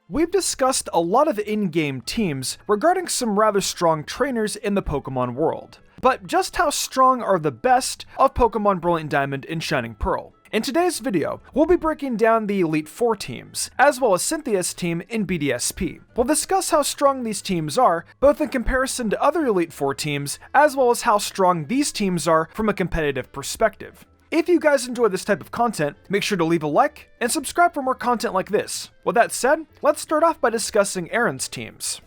We've discussed a lot of in-game teams regarding some rather strong trainers in the Pokemon world, but just how strong are the best of Pokemon Brilliant Diamond and Shining Pearl? In today's video, we'll be breaking down the Elite Four teams, as well as Cynthia's team in BDSP. We'll discuss how strong these teams are, both in comparison to other Elite Four teams, as well as how strong these teams are from a competitive perspective. If you guys enjoy this type of content, make sure to leave a like and subscribe for more content like this. With that said, let's start off by discussing Erins teams.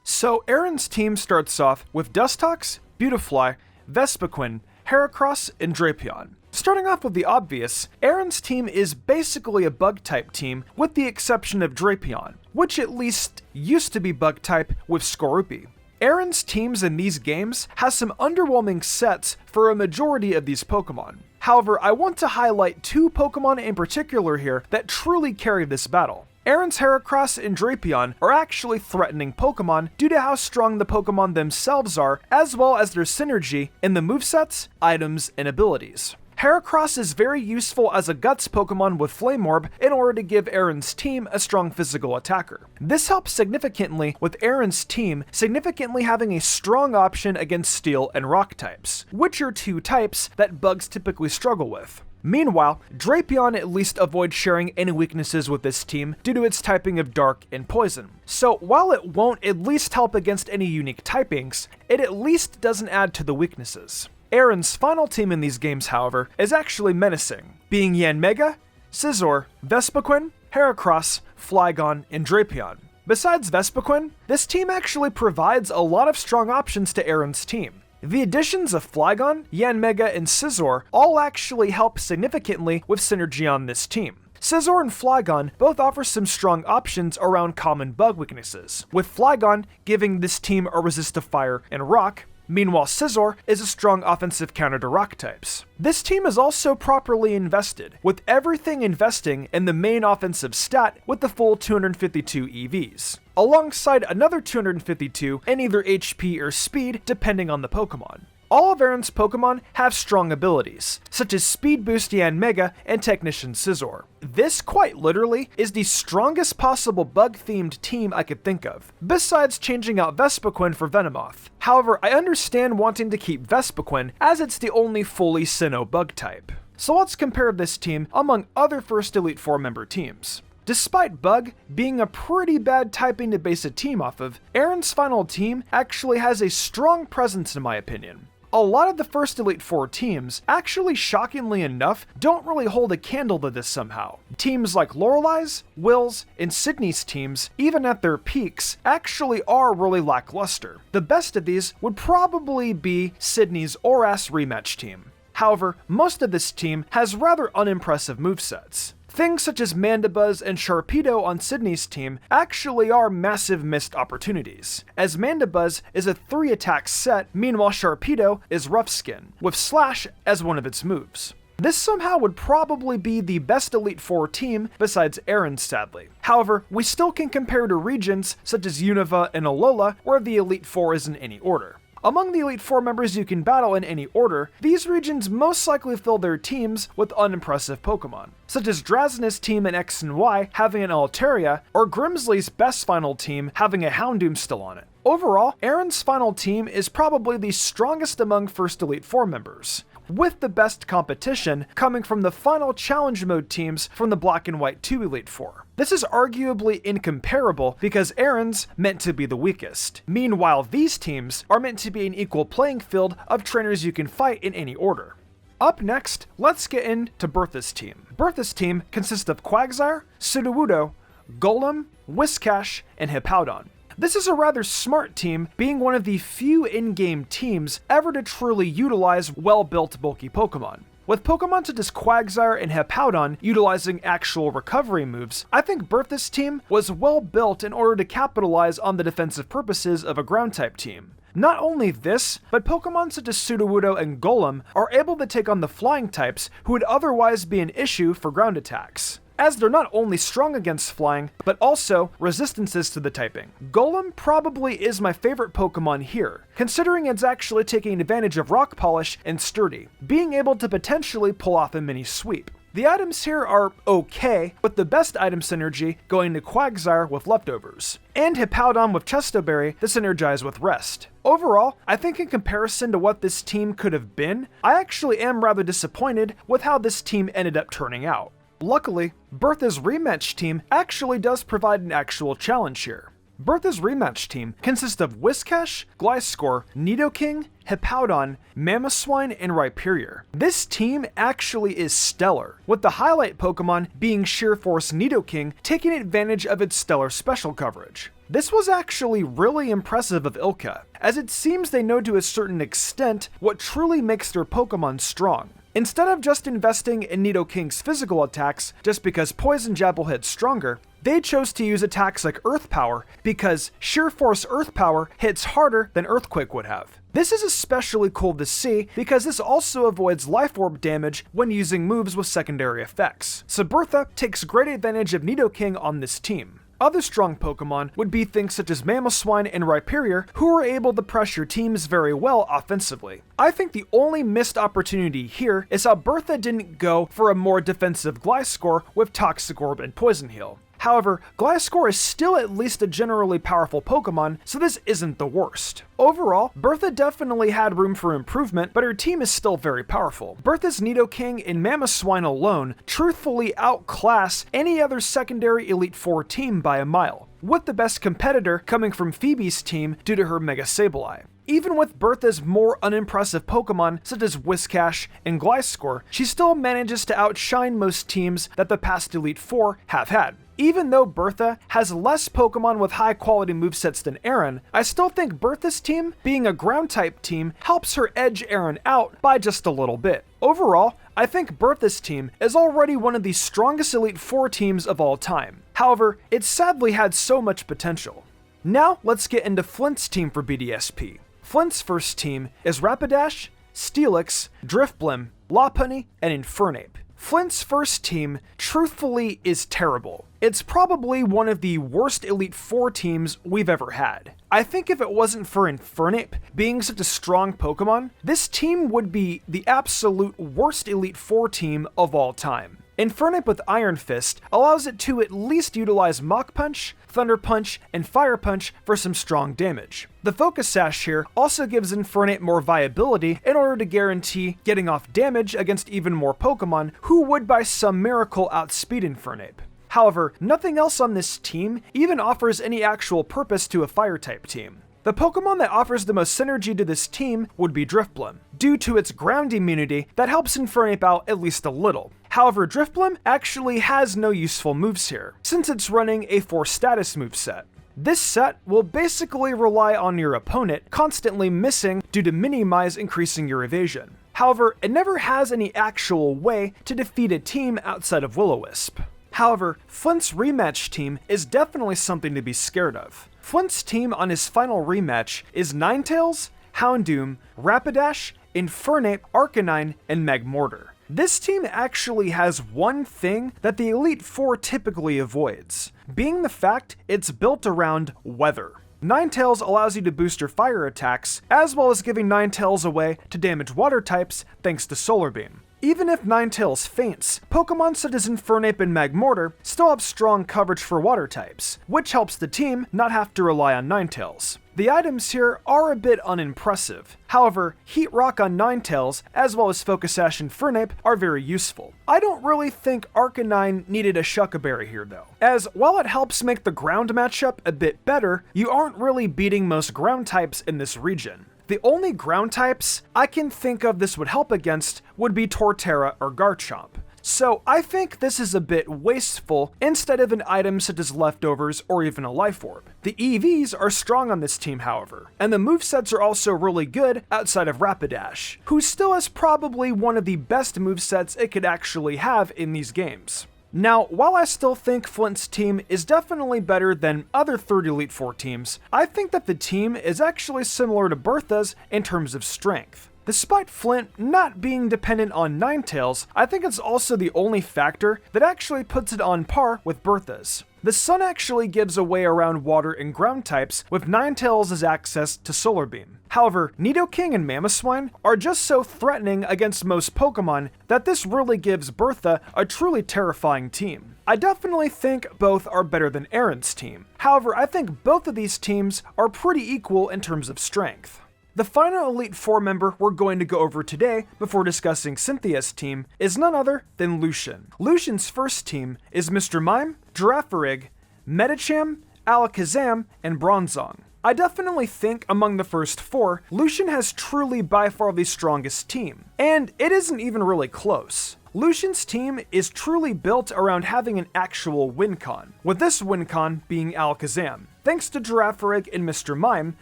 So Erins Team starts off with Dustox, Beautifly, Vespiquen, Heracross, and Drapion. Starting off with the obvious, Erins Team is basically a bug-type team with the exception of Drapion, which at least used to be bug-type with Skorupi. Erins teams in these games has some underwhelming sets for a majority of these Pokemon. However, I want to highlight two Pokemon in particular here that truly carry this battle. Erins Heracross and Drapion are actually threatening Pokemon due to how strong the Pokemon themselves are, as well as their synergy in the movesets, items, and abilities. Heracross is very useful as a Guts Pokemon with Flame Orb in order to give Erins Team a strong physical attacker. This helps significantly with Erins Team significantly having a strong option against Steel and Rock types, which are two types that bugs typically struggle with. Meanwhile, Drapion at least avoids sharing any weaknesses with this team due to its typing of Dark and Poison. So while it won't at least help against any unique typings, it at least doesn't add to the weaknesses. Erin's final team in these games, however, is actually menacing, being Yanmega, Scizor, Vespiquen, Heracross, Flygon, and Drapion. Besides Vespiquen, this team actually provides a lot of strong options to Erin's team. The additions of Flygon, Yanmega, and Scizor all actually help significantly with synergy on this team. Scizor and Flygon both offer some strong options around common bug weaknesses, with Flygon giving this team a resist to fire and rock. Meanwhile, Scizor is a strong offensive counter to rock types. This team is also properly invested, with everything investing in the main offensive stat with the full 252 EVs, alongside another 252 in either HP or speed depending on the Pokemon. All of Erin's Pokemon have strong abilities, such as Speed Boost Yanmega and Technician Scizor. This, quite literally, is the strongest possible bug-themed team I could think of, besides changing out Vespiquen for Venomoth. However, I understand wanting to keep Vespiquen as it's the only fully Sinnoh bug type. So let's compare this team among other first Elite Four member teams. Despite Bug being a pretty bad typing to base a team off of, Erin's final team actually has a strong presence in my opinion. A lot of the first Elite Four teams, actually shockingly enough, don't really hold a candle to this somehow. Teams like Lorelei's, Will's, and Sydney's teams, even at their peaks, actually are really lackluster. The best of these would probably be Sydney's Oras rematch team. However, most of this team has rather unimpressive movesets. Things such as Mandibuzz and Sharpedo on Sydney's team actually are massive missed opportunities, as Mandibuzz is a 3-attack set, meanwhile Sharpedo is Rough Skin, with Slash as one of its moves. This somehow would probably be the best Elite Four team besides Erins, sadly. However, we still can compare to regions such as Unova and Alola, where the Elite Four is in any order. Among the Elite Four members you can battle in any order, these regions most likely fill their teams with unimpressive Pokemon, such as Drazna's team in X and Y having an Altaria, or Grimsley's best final team having a Houndoom still on it. Overall, Erin's final team is probably the strongest among first Elite Four members, with the best competition coming from the final Challenge Mode teams from the Black and White 2 Elite Four. This is arguably incomparable because Erin's meant to be the weakest. Meanwhile, these teams are meant to be an equal playing field of trainers you can fight in any order. Up next, let's get into Bertha's team. Bertha's team consists of Quagsire, Sudowoodo, Golem, Whiscash, and Hippowdon. This is a rather smart team, being one of the few in-game teams ever to truly utilize well-built bulky Pokemon. With Pokemon such as Quagsire and Hippowdon utilizing actual recovery moves, I think Bertha's team was well built in order to capitalize on the defensive purposes of a ground-type team. Not only this, but Pokemon such as Sudowoodo and Golem are able to take on the flying types who would otherwise be an issue for ground attacks, as they're not only strong against flying, but also resistances to the typing. Golem probably is my favorite Pokemon here, considering it's actually taking advantage of Rock Polish and Sturdy, being able to potentially pull off a mini sweep. The items here are okay, with the best item synergy going to Quagsire with Leftovers, and Hippowdon with Chestoberry to synergize with Rest. Overall, I think in comparison to what this team could have been, I actually am rather disappointed with how this team ended up turning out. Luckily, Bertha's rematch team actually does provide an actual challenge here. Bertha's rematch team consists of Whiscash, Gliscor, Nidoking, Hippowdon, Mamoswine, and Rhyperior. This team actually is stellar, with the highlight Pokemon being Sheer Force Nidoking taking advantage of its stellar special coverage. This was actually really impressive of Ilka, as it seems they know to a certain extent what truly makes their Pokemon strong. Instead of just investing in Nidoking's physical attacks just because Poison Jab will hit stronger, they chose to use attacks like Earth Power because Sheer Force Earth Power hits harder than Earthquake would have. This is especially cool to see because this also avoids Life Orb damage when using moves with secondary effects, so Bertha takes great advantage of Nidoking on this team. Other strong Pokemon would be things such as Mamoswine and Rhyperior, who are able to pressure teams very well offensively. I think the only missed opportunity here is how Bertha didn't go for a more defensive Gliscor with Toxic Orb and Poison Heal. However, Gliscor is still at least a generally powerful Pokemon, so this isn't the worst. Overall, Bertha definitely had room for improvement, but her team is still very powerful. Bertha's Nidoking and Mamoswine alone truthfully outclass any other secondary Elite Four team by a mile, with the best competitor coming from Phoebe's team due to her Mega Sableye. Even with Bertha's more unimpressive Pokemon such as Whiscash and Gliscor, she still manages to outshine most teams that the past Elite Four have had. Even though Bertha has less Pokemon with high quality movesets than Erin, I still think Bertha's team, being a ground type team, helps her edge Erin out by just a little bit. Overall, I think Bertha's team is already one of the strongest Elite Four teams of all time. However, it sadly had so much potential. Now let's get into Flints Team for BDSP. Flint's first team is Rapidash, Steelix, Drifblim, Lopunny, and Infernape. Flint's first team, truthfully, is terrible. It's probably one of the worst Elite Four teams we've ever had. I think if it wasn't for Infernape being such a strong Pokemon, this team would be the absolute worst Elite Four team of all time. Infernape with Iron Fist allows it to at least utilize Mach Punch, Thunder Punch, and Fire Punch for some strong damage. The Focus Sash here also gives Infernape more viability in order to guarantee getting off damage against even more Pokemon who would by some miracle outspeed Infernape. However, nothing else on this team even offers any actual purpose to a Fire-type team. The Pokemon that offers the most synergy to this team would be Drifblim, due to its ground immunity that helps Infernape out at least a little. However, Drifblim actually has no useful moves here, since it's running a 4 status moveset. This set will basically rely on your opponent constantly missing due to minimize increasing your evasion. However, it never has any actual way to defeat a team outside of Will-O-Wisp. However, Flint's rematch team is definitely something to be scared of. Flint's team on his final rematch is Ninetales, Houndoom, Rapidash, Infernape, Arcanine, and Magmortar. This team actually has one thing that the Elite Four typically avoids, being the fact it's built around weather. Ninetales allows you to boost your fire attacks, as well as giving Ninetales away to damage water types thanks to Solar Beam. Even if Ninetales faints, Pokemon such as Infernape and Magmortar still have strong coverage for water types, which helps the team not have to rely on Ninetales. The items here are a bit unimpressive. However, Heat Rock on Ninetales, as well as Focus Sash and Infernape, are very useful. I don't really think Arcanine needed a Shuca Berry here though, as while it helps make the ground matchup a bit better, you aren't really beating most ground types in this region. The only ground types I can think of this would help against would be Torterra or Garchomp. So I think this is a bit wasteful instead of an item such as Leftovers or even a Life Orb. The EVs are strong on this team however, and the movesets are also really good outside of Rapidash, who still has probably one of the best movesets it could actually have in these games. Now, while I still think Flint's team is definitely better than other third Elite Four teams, I think that the team is actually similar to Bertha's in terms of strength. Despite Flint not being dependent on Ninetales, I think it's also the only factor that actually puts it on par with Bertha's. The sun actually gives away around water and ground types, with Ninetales' access to Solar Beam. However, Nidoking and Mamoswine are just so threatening against most Pokemon that this really gives Bertha a truly terrifying team. I definitely think both are better than Erins Team. However, I think both of these teams are pretty equal in terms of strength. The final Elite Four member we're going to go over today, before discussing Cynthia's team, is none other than Lucian. Lucian's first team is Mr. Mime, Girafarig, Medicham, Alakazam, and Bronzong. I definitely think among the first four, Lucian has truly by far the strongest team, and it isn't even really close. Lucian's team is truly built around having an actual win con, with this win con being Alakazam. Thanks to Girafarig and Mr. Mime,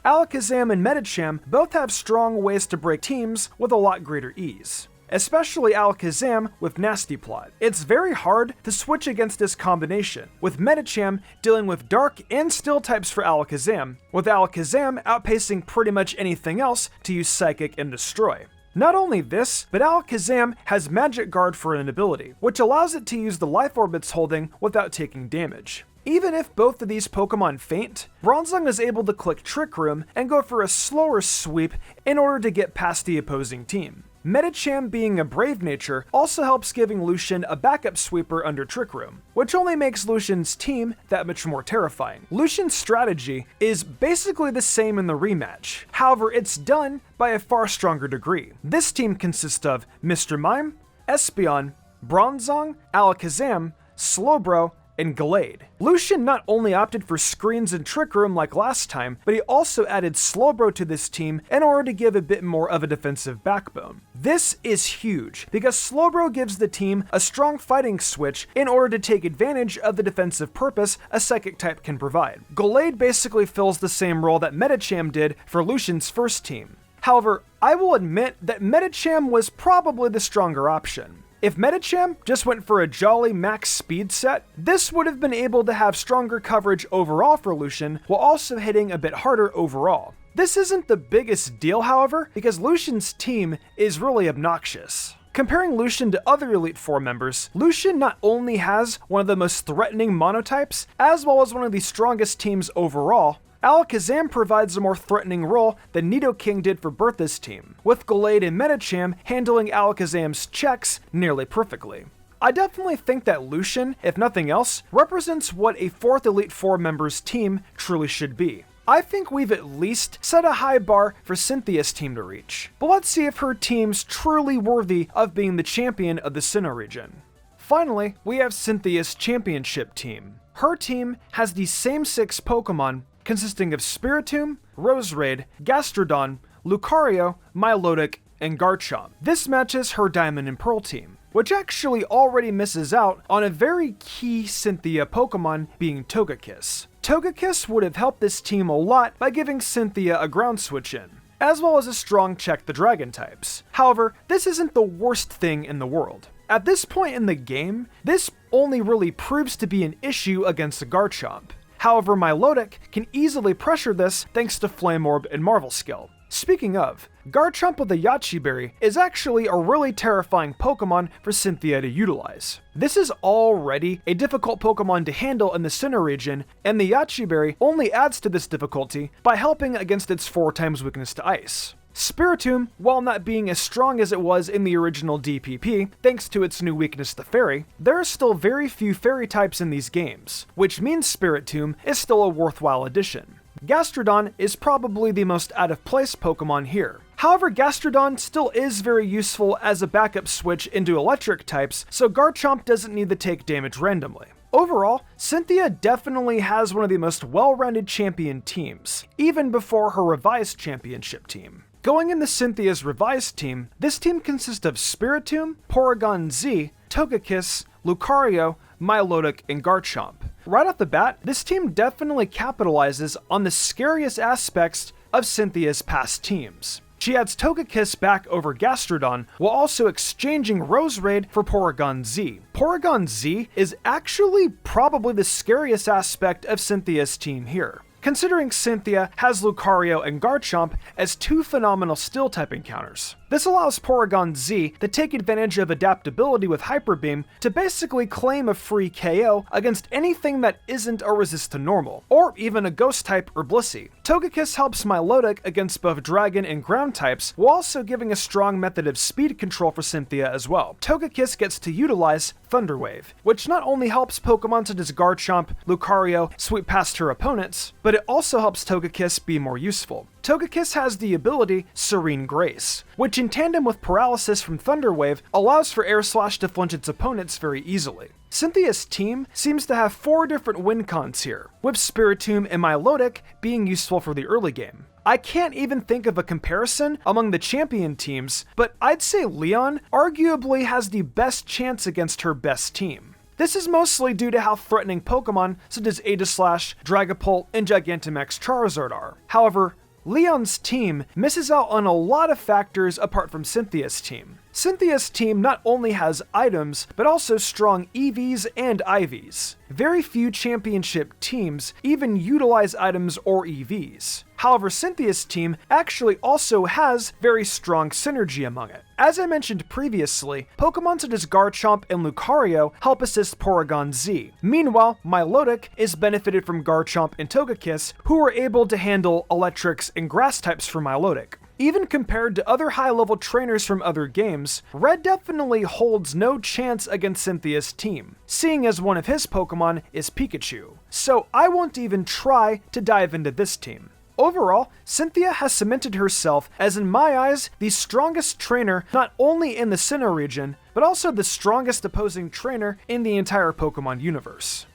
Alakazam and Medicham both have strong ways to break teams with a lot greater ease. Especially Alakazam with Nasty Plot. It's very hard to switch against this combination, with Medicham dealing with Dark and Steel types for Alakazam, with Alakazam outpacing pretty much anything else to use Psychic and Destroy. Not only this, but Alakazam has Magic Guard for an ability, which allows it to use the Life Orb it's holding without taking damage. Even if both of these Pokemon faint, Bronzong is able to click Trick Room and go for a slower sweep in order to get past the opposing team. Medicham being a brave nature also helps giving Lucian a backup sweeper under Trick Room, which only makes Lucian's team that much more terrifying. Lucian's strategy is basically the same in the rematch, however it's done by a far stronger degree. This team consists of Mr. Mime, Espeon, Bronzong, Alakazam, Slowbro, and Gallade. Lucian not only opted for screens and Trick Room like last time, but he also added Slowbro to this team in order to give a bit more of a defensive backbone. This is huge, because Slowbro gives the team a strong fighting switch in order to take advantage of the defensive purpose a Psychic type can provide. Gallade basically fills the same role that Medicham did for Lucian's first team. However, I will admit that Medicham was probably the stronger option. If Medicham just went for a jolly max speed set, this would have been able to have stronger coverage overall for Lucian, while also hitting a bit harder overall. This isn't the biggest deal, however, because Lucian's team is really obnoxious. Comparing Lucian to other Elite Four members, Lucian not only has one of the most threatening monotypes, as well as one of the strongest teams overall, Alakazam provides a more threatening role than Nidoking did for Bertha's team, with Gallade and Medicham handling Alakazam's checks nearly perfectly. I definitely think that Lucian, if nothing else, represents what a fourth Elite Four member's team truly should be. I think we've at least set a high bar for Cynthia's team to reach, but let's see if her team's truly worthy of being the champion of the Sinnoh region. Finally, we have Cynthia's championship team. Her team has the same 6 Pokemon, consisting of Spiritomb, Roserade, Gastrodon, Lucario, Milotic, and Garchomp. This matches her Diamond and Pearl team, which actually already misses out on a very key Cynthia Pokemon being Togekiss. Togekiss would have helped this team a lot by giving Cynthia a ground switch in, as well as a strong check the dragon types. However, this isn't the worst thing in the world. At this point in the game, this only really proves to be an issue against Garchomp. However, Milotic can easily pressure this thanks to Flame Orb and Marvel Skill. Speaking of, Garchomp with the Yache Berry is actually a really terrifying Pokemon for Cynthia to utilize. This is already a difficult Pokemon to handle in the Sinnoh region, and the Yache Berry only adds to this difficulty by helping against its 4x weakness to Ice. Spiritomb, while not being as strong as it was in the original DPP, thanks to its new weakness to Fairy, there are still very few Fairy types in these games, which means Spiritomb is still a worthwhile addition. Gastrodon is probably the most out-of-place Pokemon here. However, Gastrodon still is very useful as a backup switch into electric types, so Garchomp doesn't need to take damage randomly. Overall, Cynthia definitely has one of the most well-rounded champion teams, even before her revised championship team. Going into Cynthia's revised team, this team consists of Spiritomb, Porygon Z, Togekiss, Lucario, Milotic, and Garchomp. Right off the bat, this team definitely capitalizes on the scariest aspects of Cynthia's past teams. She adds Togekiss back over Gastrodon, while also exchanging Roserade for Porygon Z. Porygon Z is actually probably the scariest aspect of Cynthia's team here, considering Cynthia has Lucario and Garchomp as 2 phenomenal Steel-type encounters. This allows Porygon Z to take advantage of adaptability with Hyper Beam to basically claim a free KO against anything that isn't a resist to normal, or even a Ghost type or Blissey. Togekiss helps Milotic against both Dragon and Ground types, while also giving a strong method of speed control for Cynthia as well. Togekiss gets to utilize Thunder Wave, which not only helps Pokemon such as Garchomp, Lucario sweep past her opponents, but it also helps Togekiss be more useful. Togekiss has the ability Serene Grace, which in tandem with Paralysis from Thunder Wave allows for Air Slash to flinch its opponents very easily. Cynthia's team seems to have 4 different win cons here, with Spiritomb and Milotic being useful for the early game. I can't even think of a comparison among the champion teams, but I'd say Leon arguably has the best chance against her best team. This is mostly due to how threatening Pokemon such as Aegislash, Dragapult, and Gigantamax Charizard are. However, Leon's team misses out on a lot of factors apart from Cynthia's team. Cynthia's team not only has items, but also strong EVs and IVs. Very few championship teams even utilize items or EVs. However, Cynthia's team actually also has very strong synergy among it. As I mentioned previously, Pokemon such as Garchomp and Lucario help assist Porygon Z. Meanwhile, Milotic is benefited from Garchomp and Togekiss, who are able to handle electrics and grass types for Milotic. Even compared to other high-level trainers from other games, Red definitely holds no chance against Cynthia's team, seeing as one of his Pokemon is Pikachu. So I won't even try to dive into this team. Overall, Cynthia has cemented herself as, in my eyes, the strongest trainer not only in the Sinnoh region, but also the strongest opposing trainer in the entire Pokemon universe.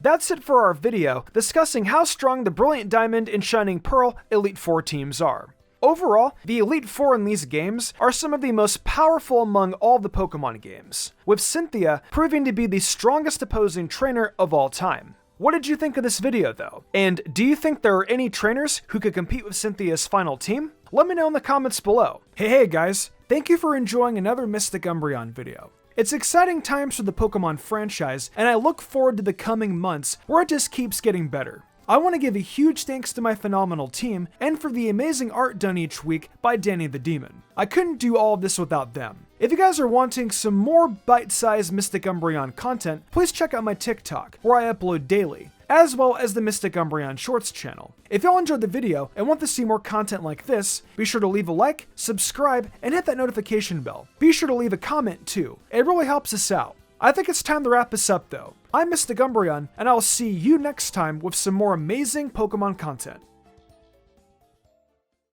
That's it for our video, discussing how strong the Brilliant Diamond and Shining Pearl Elite Four teams are. Overall, the Elite Four in these games are some of the most powerful among all the Pokemon games, with Cynthia proving to be the strongest opposing trainer of all time. What did you think of this video though? And do you think there are any trainers who could compete with Cynthia's final team? Let me know in the comments below. Hey guys, thank you for enjoying another Mystic Umbreon video. It's exciting times for the Pokemon franchise, and I look forward to the coming months where it just keeps getting better. I want to give a huge thanks to my phenomenal team, and for the amazing art done each week by Danny the Demon. I couldn't do all of this without them. If you guys are wanting some more bite-sized Mystic Umbreon content, please check out my TikTok, where I upload daily, as well as the Mystic Umbreon Shorts channel. If y'all enjoyed the video and want to see more content like this, be sure to leave a like, subscribe, and hit that notification bell. Be sure to leave a comment too, it really helps us out. I think it's time to wrap this up though. I'm Mystic Umbreon, and I'll see you next time with some more amazing Pokemon content.